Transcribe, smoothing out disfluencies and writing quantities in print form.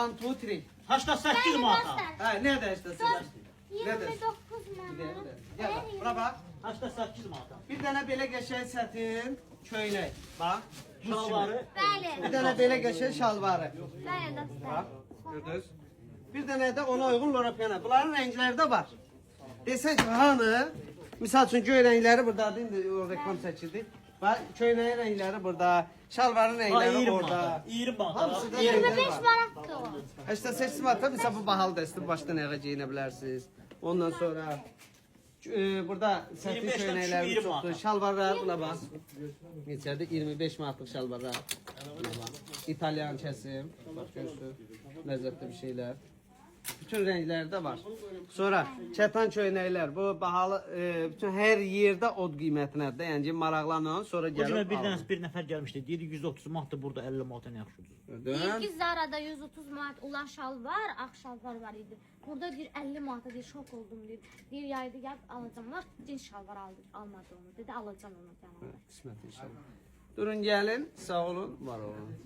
1, 2, 3. 88 manata. Ha, nerede işte siz? 29 manat. Gel bak, buna bak. 88 manata. Bir dənə belə qəşəng sətin köynək. Bax. Şalvarı. Bəli. Bir dənə belə qəşəng şalvarı. Bəli dostlar. Gördünüz? Bir dənə də ona uyğun lorapiyana. Bunların rəngləri də var. Desək ki, hanı? Misal üçün göy rəngləri buradadır. İndi o reklam çəkildi. Bax, köynəyin rəngləri burada. Şalvarın Ha, rəngləri 20 orada. manata. 20 manata. Hamısı da 25 rəngləri var. manatdır o. İşte seçim var. Tabii bu bahalı dəsti başdan ayağa geyinə bilərsiniz. Ondan sonra burada sətin 25'den köynəklər 20 çoxdur. manat. Şalvarlar buna bax. Neçədir? 25 manatlıq şalvarlar. Buna bax. İtalyan kəsim. Bax görsün. Ləzzətli bir şeylər. Bütün rənglərdə var. Sonra kətan köynəklər. Bu bahalı bütün hər yerdə od qiymətinədir. Yəni maraqlanan sonra Bu cümlə gəlib. bir nəfər gəlmişdi. Deyir 130 manatdır, burada 50 manata nə yaxşıdır. Gördün? İlk Zara'da 130 manat olan şalvar, ağ şalvar var idi. Burada deyir 50 manata deyir, şok oldum deyir. Deyir yaydı gəlib alacağım. Var cins şalvar almadı onu. Dedi alacağım onu. Qismət inşallah. Durun gəlin. Sağ olun. Var olun.